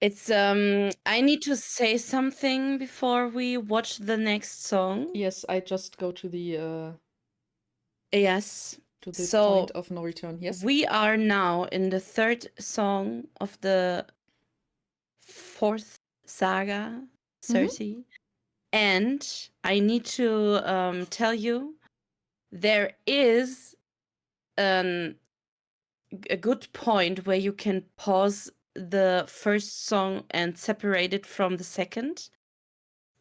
It's I need to say something before we watch the next song. Yes, I just go to the Yes. point So of no return. Yes. we are now in the third song of the fourth saga, Circe. And I need to tell you, there is a good point where you can pause the first song and separate it from the second.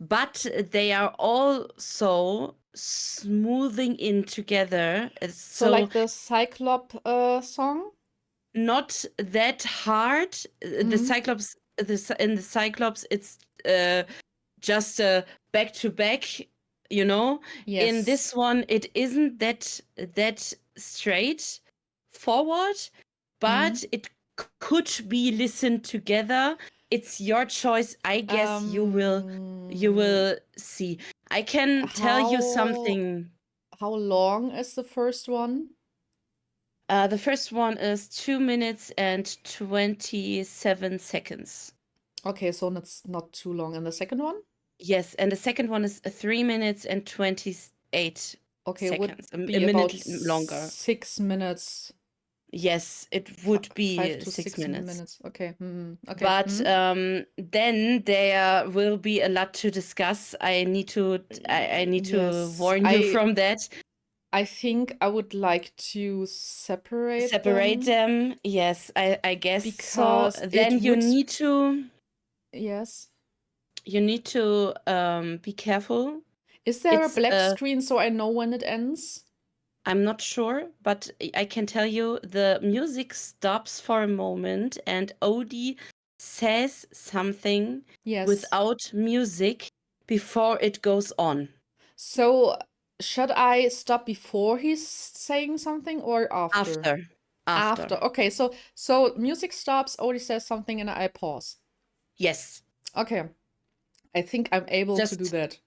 But they are also smoothing in together. So like the Cyclop song? Not that hard. The Cyclops, in the Cyclops, it's just a back to back, you know. Yes. In this one, it isn't that straight forward, but it could be listened together. It's your choice. I guess you will see. I can tell you something. How long is the first one? The first one is 2 minutes and 27 seconds. Okay, so that's not too long. And the second one? Yes, and the second one is 3 minutes and 28 Okay, seconds. would A be minute about longer. 6 minutes. Yes, it would be 5 to 6 6 minutes. Okay. Okay. But then there will be a lot to discuss. I need to Yes, warn you from that. I think I would like to separate them. Yes, I guess because so. Then it you would. need to Yes. be careful. Is there It's a black screen so I know when it ends? I'm not sure, but I can tell you the music stops for a moment and Odie says something Yes. without music before it goes on. So should I stop before he's saying something or after? After. Okay, so music stops, Odie says something, and I pause. Yes. Okay. I think I'm able to do that.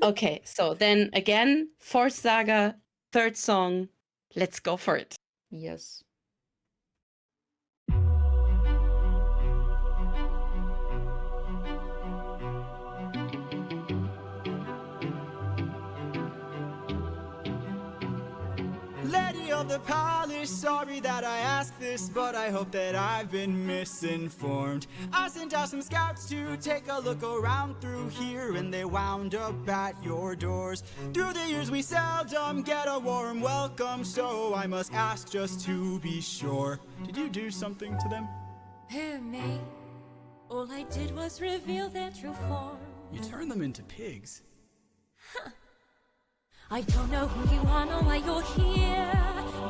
Okay, so then again, fourth saga, third song. Let's go for it. Yes. Lady of the palace, sorry that I ask this, but I hope that I've been misinformed. I sent out some scouts to take a look around through here, and they wound up at your doors. Through the years we seldom get a warm welcome, so I must ask just to be sure. Did you do something to them? Who, me? All I did was reveal their true form. You turned them into pigs. I don't know who you are nor why you're here,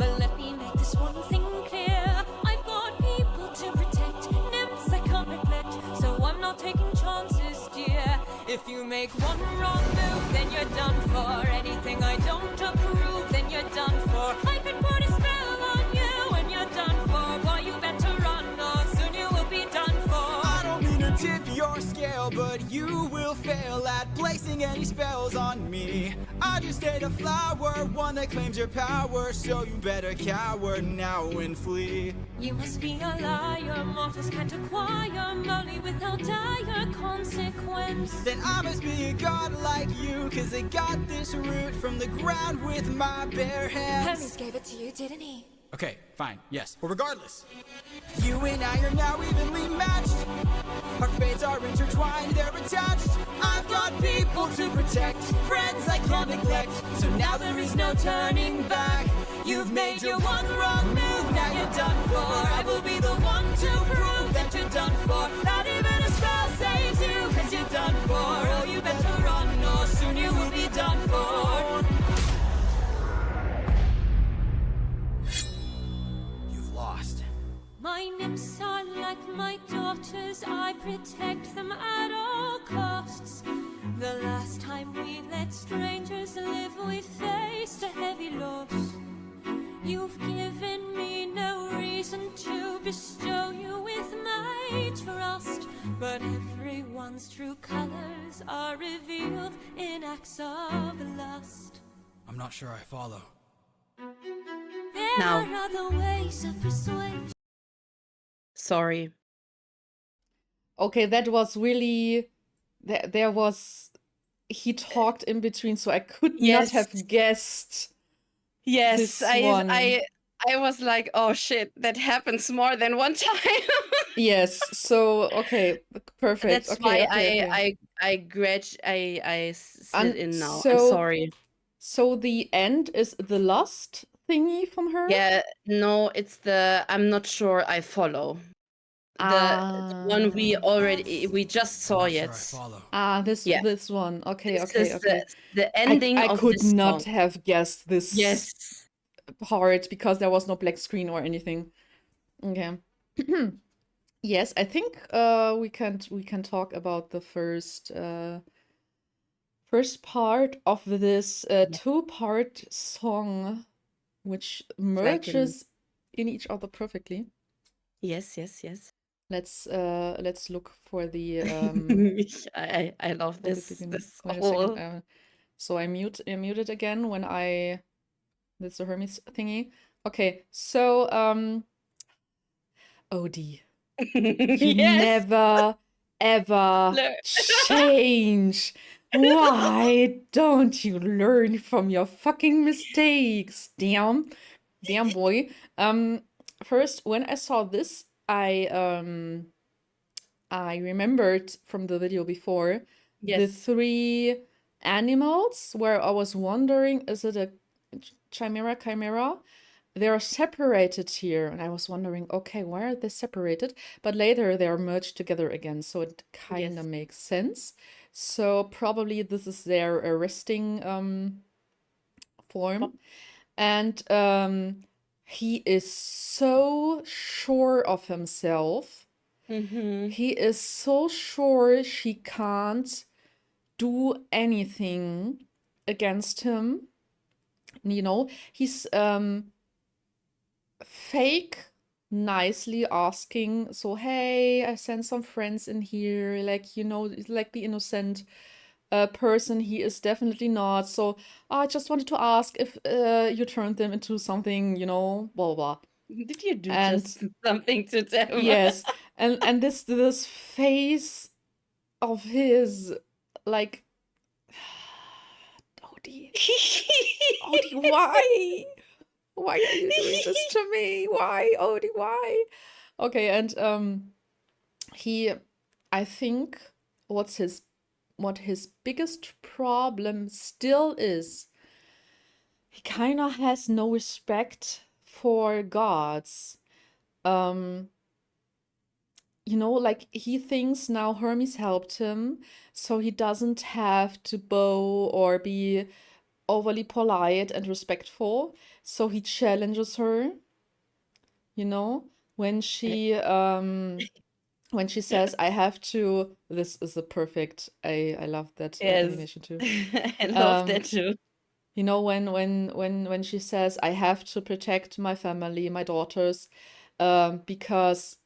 but let me make this one thing clear. I've got people to protect, nymphs I can't neglect, so I'm not taking chances, dear. If you make one wrong move, then you're done for. Anything I don't approve, then you're done for. I could put a spell on you and you're done for. Boy, you better run or soon you will be done for. I don't mean to tip your scale, but you will fail at placing any spells on me. I just ate a flower, one that claims your power, so you better cower now and flee. You must be a liar, mortals can't acquire money without dire consequence. Then I must be a god like you, cause I got this root from the ground with my bare hands. Hermes gave it to you, didn't he? Okay, fine, yes. Well, regardless, you and I are now evenly matched. Our fates are intertwined, they're attached. I've got people to protect, friends I can't neglect. So now there is no turning back. You've made your one wrong move, now you're done for. I will be the one to prove that you're done for. Not even a spell saves you, cause you're done for. Oh, you better run, or soon you will be done for. Lost. My nymphs are like my daughters, I protect them at all costs. The last time we let strangers live, we faced a heavy loss. You've given me no reason to bestow you with my trust, but everyone's true colors are revealed in acts of lust. I'm not sure I follow. There are other ways of persuasion. Sorry. Okay, that was really there was he talked in between, so I could not Yes. have guessed Yes, this one. I was like, oh shit, that happens more than one time. Yes, so okay, perfect. That's Okay, why okay. I slid And in now. I'm so sorry. so the end is the lust thingy from her? Yeah, no, it's the I'm not sure I follow. The one we just saw I'm not sure I yet. follow. Yeah, This one. Okay, this okay, is okay. the ending I of could this not song. have guessed this Yes. part because there was no black screen or anything. Okay. Yes, I think we can talk about the first part of this two-part song, which Like merges in each other perfectly. yes, yes, yes. Let's look for the I love for the this beginning. Wait a whole second. So I muted again when that's the Hermes thingy. Okay, so Odie, you yes. never ever Le- change. Why don't you learn from your fucking mistakes? Damn boy. First, when I saw this, I remembered from the video before the Yes. 3 animals where I was wondering, is it a chimera? They're separated here, and I was wondering, okay, why are they separated? But later they are merged together again, so it kind of Yes. makes sense. So probably this is their resting form. And he is so sure of himself. Mm-hmm. He is so sure she can't do anything against him. You know, he's fake nicely asking, so hey, I sent some friends in here, like, you know, like the innocent person he is definitely not. So I just wanted to ask if you turned them into something, you know, blah blah blah. Did you do And just something to them? yes, and this face of his, like, Odie, Odie, why? Why are you doing this to me? Why, Odie, why? Okay, and he, I think what his biggest problem still is, he kind of has no respect for gods. You know, like he thinks now Hermes helped him, so he doesn't have to bow or be overly polite and respectful. So he challenges her, you know, when she says, I have to, this is a perfect, I love that Yes. animation too. I love that too. You know, when she says, I have to protect my family, my daughters, because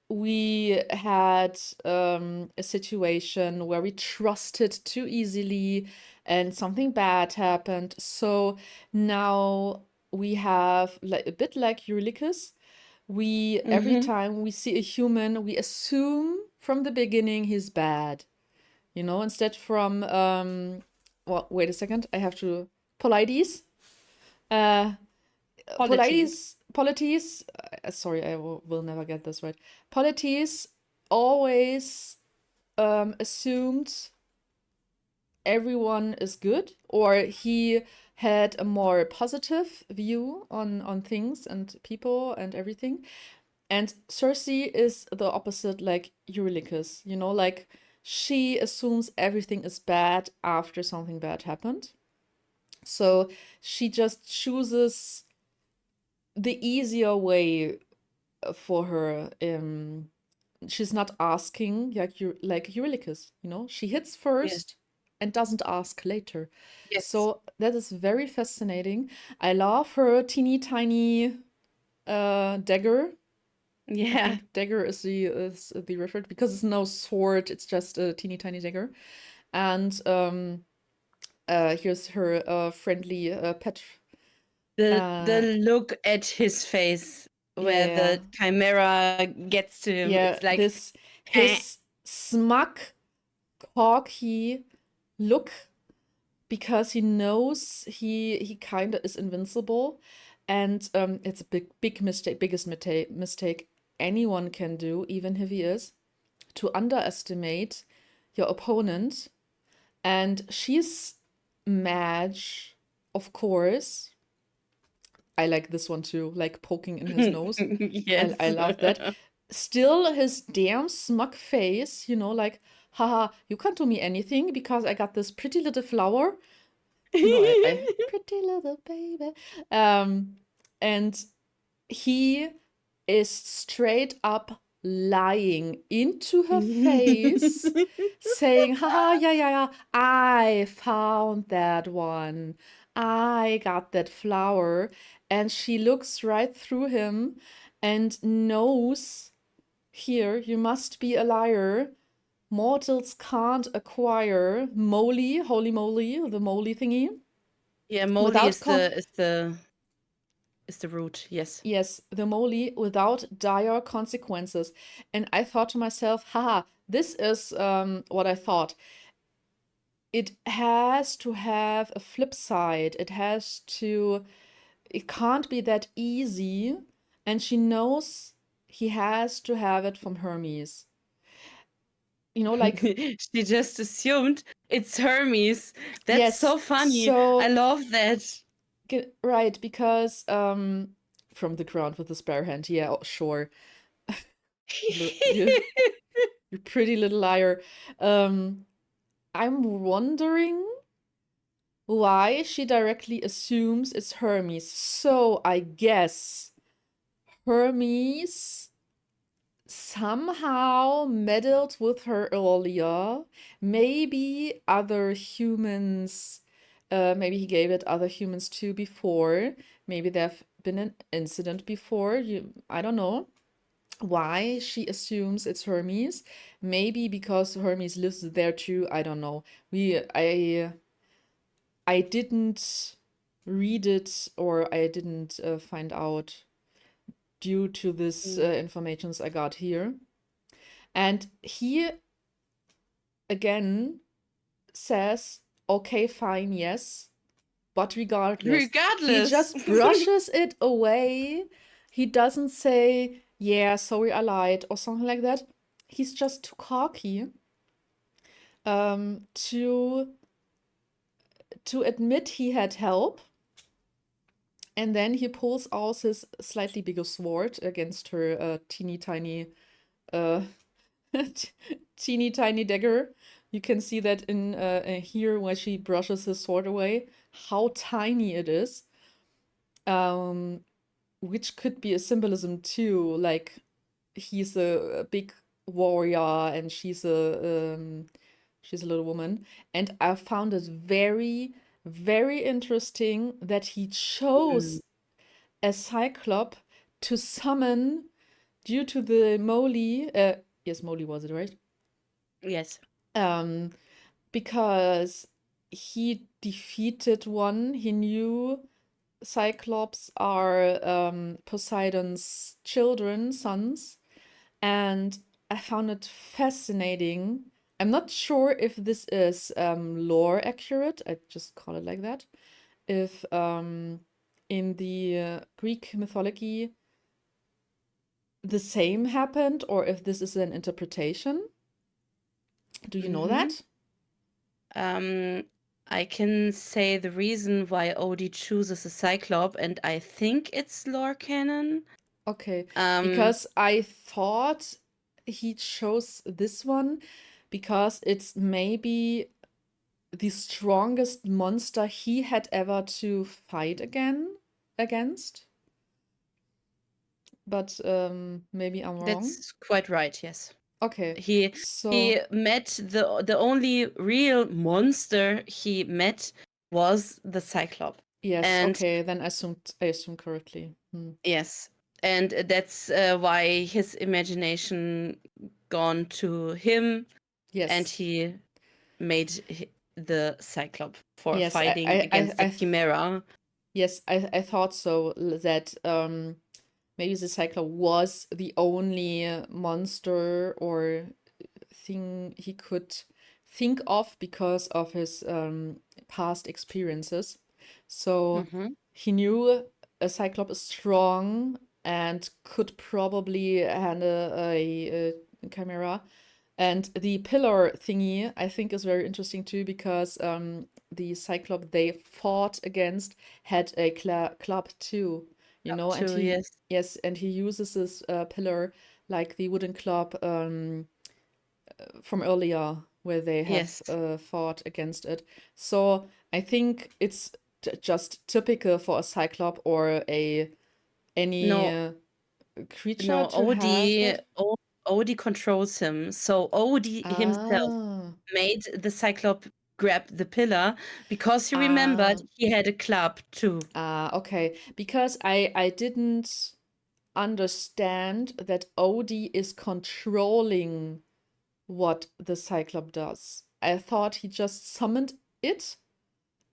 we had a situation where we trusted too easily and something bad happened. So now we have, like, a bit like Eurylochus. We every Mm-hmm. time we see a human, we assume from the beginning he's bad. You know, instead from well, wait a second, I have to Polites. Uh Polities. Polites, sorry, I will never get this right. Polites always assumed everyone is good, or he had a more positive view on things and people and everything. And Circe is the opposite, like Eurylochus, you know, like she assumes everything is bad after something bad happened. So she just chooses the easier way for her. She's not asking like Eurylochus, you know. She hits Yes. first and doesn't ask later. Yes. So that is very fascinating. I love her teeny tiny dagger. I Yeah. think dagger is the referred, because it's no sword, it's just a teeny tiny dagger. And here's her friendly pet. The look at his face where Yeah, the chimera gets to him, yeah, it's like this his smug, cocky look, because he knows he kind of is invincible, and it's a big mistake, biggest mistake anyone can do, even if he is, to underestimate your opponent. And she's mad, of course. I like this one too, like poking in his nose. Yes. I love that. Still, his damn smug face, like, haha, you can't do me anything because I got this pretty little flower. Pretty little baby. And he is straight up lying into her face, saying, haha, yeah, I found that one. I got that flower. And she looks right through him and knows, here, you must be a liar. Mortals can't acquire moly, holy moly, the moly thingy. Yeah, moly Without is the root. Yes. Yes, the moly, without dire consequences. And I thought to myself, haha, this is what I thought. It has to have a flip side. It can't be that easy. And she knows he has to have it from Hermes. Like, She just assumed it's Hermes. That's yes, so funny. so I love that. right, because from the ground with the spare hand. Yeah, oh, sure. You pretty little liar. I'm wondering why she directly assumes it's Hermes. So I guess Hermes somehow meddled with her earlier. Maybe other humans, maybe he gave it other humans too before. Maybe there've been an incident before. I don't know why she assumes it's Hermes. Maybe because Hermes lives there too. I don't know. I didn't read it, or I didn't find out due to this informations I got here. And he again says, okay, fine, yes, but regardless. He just brushes it away. He doesn't say, yeah, sorry, I lied, or something like that. He's just too cocky to admit he had help. And then he pulls out his slightly bigger sword against her teeny tiny dagger. You can see that in here where she brushes his sword away, how tiny it is. Which could be a symbolism too, like he's a big warrior and she's a little woman. And I found it very, very interesting that he chose a cyclop to summon due to the moly. Yes, moly was it, right? Yes. Because he defeated one. He knew Cyclops are Poseidon's sons. And I found it fascinating. I'm not sure if this is lore accurate. I just call it like that. If in the Greek mythology the same happened, or if this is an interpretation. Do you know that? I can say the reason why Odie chooses a Cyclop, and I think it's lore canon. Okay, because I thought he chose this one because it's maybe the strongest monster he had ever to fight against. But maybe I'm wrong. That's quite right, yes. Okay. He met the only real monster he met was the Cyclop. Yes, and okay, then I assumed correctly. Yes. And that's why his imagination gone to him. Yes. And he made the Cyclop for Yes, fighting against the Chimera. Yes, I thought so, that maybe the Cyclops was the only monster or thing he could think of because of his past experiences. So Mhm. he knew a Cyclops is strong and could probably handle a camera. And the pillar thingy, I think, is very interesting too, because the Cyclops they fought against had a club too, you Up know, and to, he, yes. yes, and he uses this pillar like the wooden club from earlier, where they have Yes. fought against it. So I think it's just typical for a Cyclops or any No, creature no, to have that. Odie controls him. So Odie himself Ah, made the Cyclops grab the pillar because he remembered ah, he had a club too. okay. Because I didn't understand that Odie is controlling what the Cyclops does. I thought he just summoned it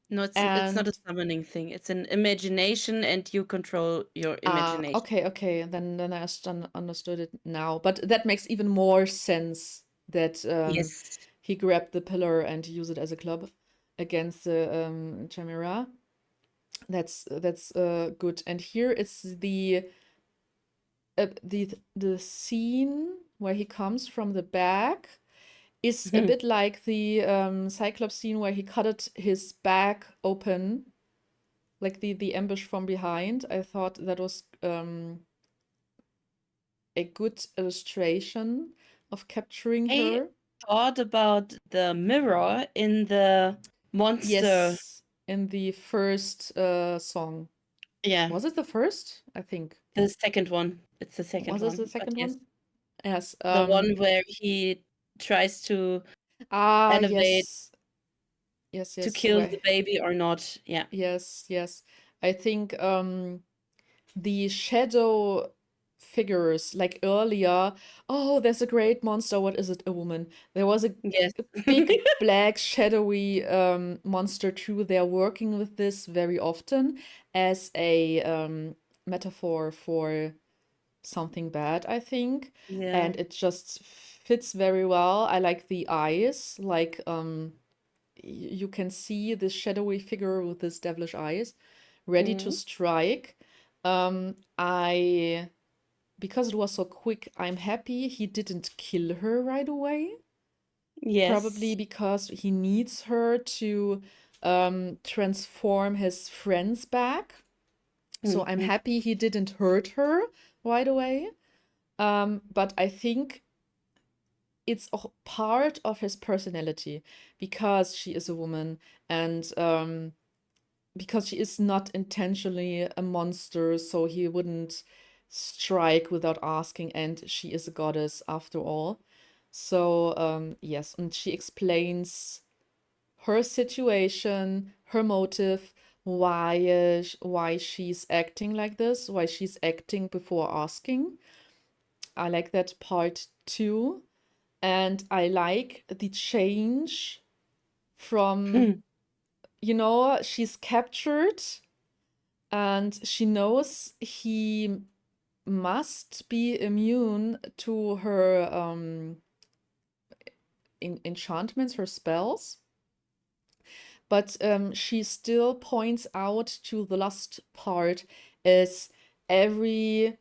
No, it's not a and summoning thing. It's an imagination, and you control your imagination. okay. Then I understood it now. But that makes even more sense that Yes. he grabbed the pillar and used it as a club against the Chimera. That's good. And here it's the scene where he comes from the back is a bit like the Cyclops scene where he cut his back open, like the ambush from behind. I thought that was a good illustration of capturing I her. thought about the mirror in the monster. Yes, in the first song. Yeah, Was it the first? I think. the second one. It's the second Was it one. the But second yes, one? Yes. the one where he tries to elevate Yes. Yes, to yes. kill Where the baby or not. Yeah. yes. I think the shadow figures like earlier, oh, there's a great monster, what is it, a woman, there was a Yes. big black shadowy monster too. They're working with this very often as a metaphor for something bad, I think, Yeah. and it just fits very well. I like the eyes, like you can see this shadowy figure with this devilish eyes ready to Mhm. strike. I Because it was so quick, I'm happy he didn't kill her right away. Probably Yes. because he needs her to transform his friends back. So I'm Mhm. happy he didn't hurt her right away. But I think it's a part of his personality because she is a woman and because she is not intentionally a monster, so he wouldn't strike without asking, and she is a goddess after all. So, yes, and she explains her situation, her motive, why she's acting like this, why she's acting before asking. I like that part too. And I like the change from, she's captured and she knows he must be immune to her enchantments, her spells. But she still points out to the last part is every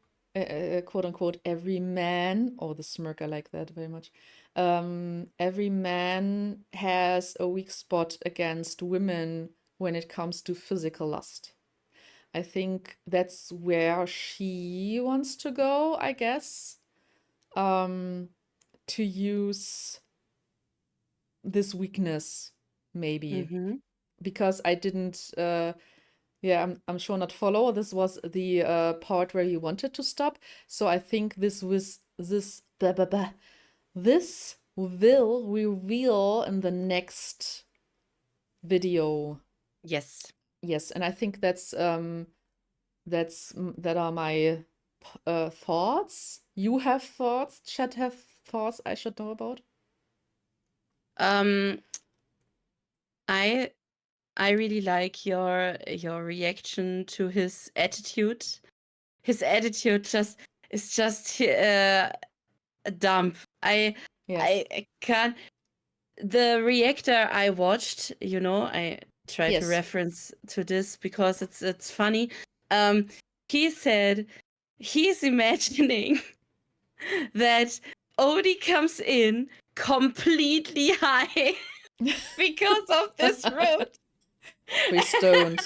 quote unquote every man. Oh, the smirk, I like that very much. Every man has a weak spot against women when it comes to physical lust. I think that's where she wants to go, I guess, to use this weakness, maybe. Mhm. Because I didn't, I'm sure not follow. This was the part where he wanted to stop. So I think this was, this, blah, blah, blah. This will reveal in the next video. Yes. Yes, and I think that are my thoughts. You have thoughts? Chat have thoughts I should know about? Um, I I really like your reaction to his attitude. his attitude just is just dumb. Yes. I can't. The reactor I watched, I try to Yes. reference to this because it's funny. He said he's imagining that Odie comes in completely high because of this room. We stoned.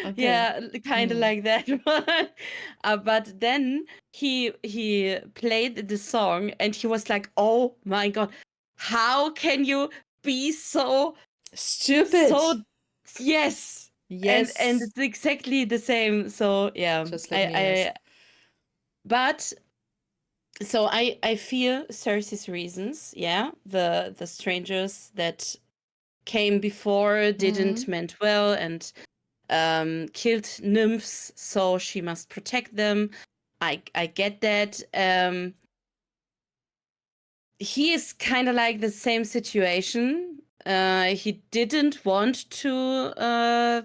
Okay. Yeah, kind of like that one. But then he played the song and he was like, "Oh my god, how can you be so Stupid. yes." Yes. And it's exactly the same. So yeah, Just like me, yes. but so I feel Circe's reasons. Yeah, the strangers that came before didn't meant well and killed nymphs, so she must protect them. I get that. He is kind of like the same situation. He didn't want to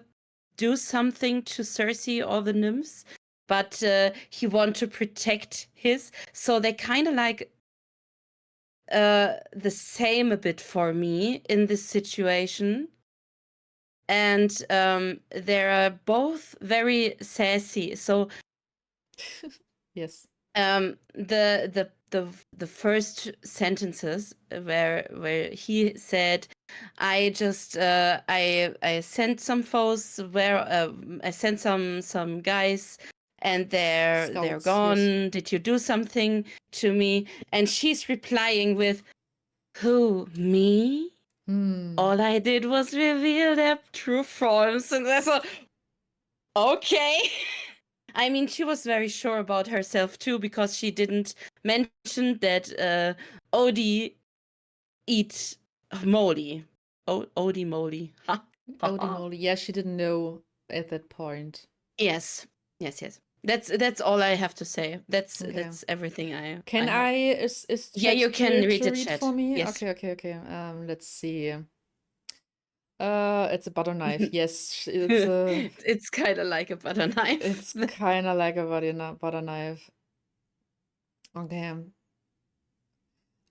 do something to Circe or the nymphs, but he wanted to protect his. So they kind of like the same a bit for me in this situation. And they're both very sassy. So Yes. The first sentences where he said, I just I sent some foes where I sent some guys and they're Scouts, gone. yes. Did you do something to me? And she's replying with, who, me? All I did was reveal their true forms. And that's okay. I mean, she was very sure about herself too, because she didn't mention that Odie eat moly. Odie moly. Holy moly. Yeah, she didn't know at that point. Yes. That's all I have to say. That's Okay. everything I Can have. I is Yeah, chat you can here read to the read chat. for me? Yes. Okay. Let's see. It's a butter knife. Yes, it's a It's kind of like a butter knife. it's kind of like a butter knife. Okay.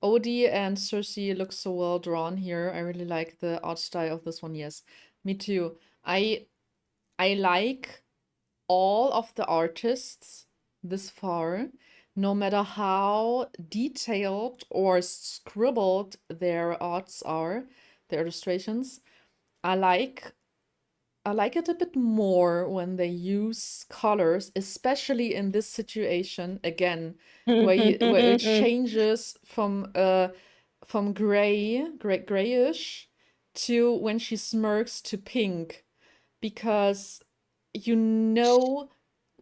Odie and Circe look so well drawn here. I really like the art style of this one. Yes, me too. I like all of the artists this far, no matter how detailed or scribbled their arts are, their illustrations. I like it a bit more when they use colors, especially in this situation again, where it changes from grayish to when she smirks to pink, because you know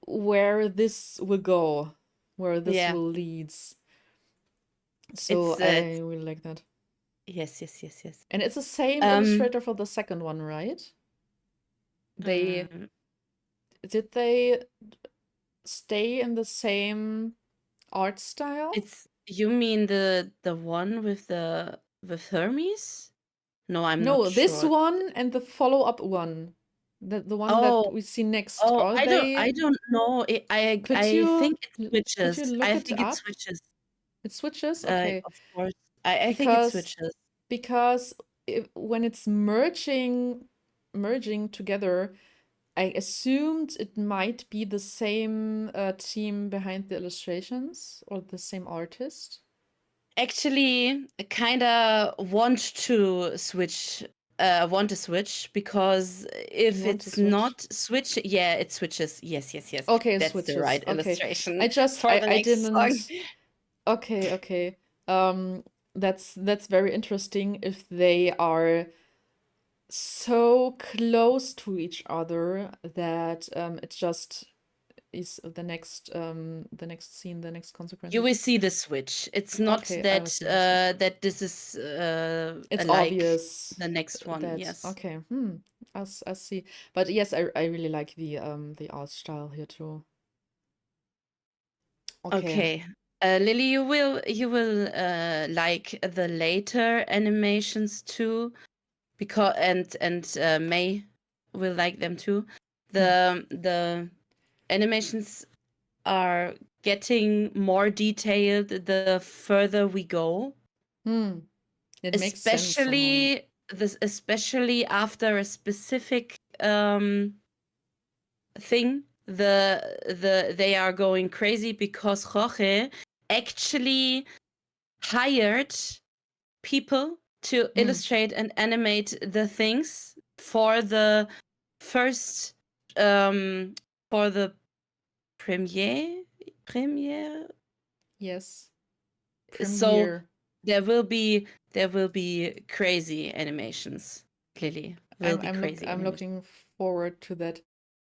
where this will go, where this Yeah. will lead. So It's I really like that. yes. And it's the same illustrator for the second one, right? They did they stay in the same art style? You mean the one with Hermes? No, I'm No, not this sure. one and the follow-up one. The one that Oh, we see next. oh, Are I they don't know. could I you think it could you switches. look I it think it up? switches. It switches? Okay. Of course. I think it Because switches. when it's merging together, I assumed it might be the same team behind the illustrations or the same artist. Actually, I kind of want to switch. Want to switch because if You want to it's switch? not switch, yeah, it switches. Yes. Okay, it That's switches. the right Okay. illustration I just for the I next song. didn't. Okay. That's very interesting if they are so close to each other that it just is the next scene, the next consequences. You will see the switch. It's not Okay, I that will see the switch. that this is It's like obvious the next one. that Yes. okay. I see. But yes, I really like the art style here too. Okay. Lily, you will like the later animations too, because and May will like them too. The animations are getting more detailed the further we go. It makes sense somehow, yeah. Especially after a specific thing, they are going crazy because Jorge actually hired people to illustrate and animate the things for the first for the premiere. Yes. So Premiere. there will be crazy animations. Clearly, will be crazy. I'm looking forward to that.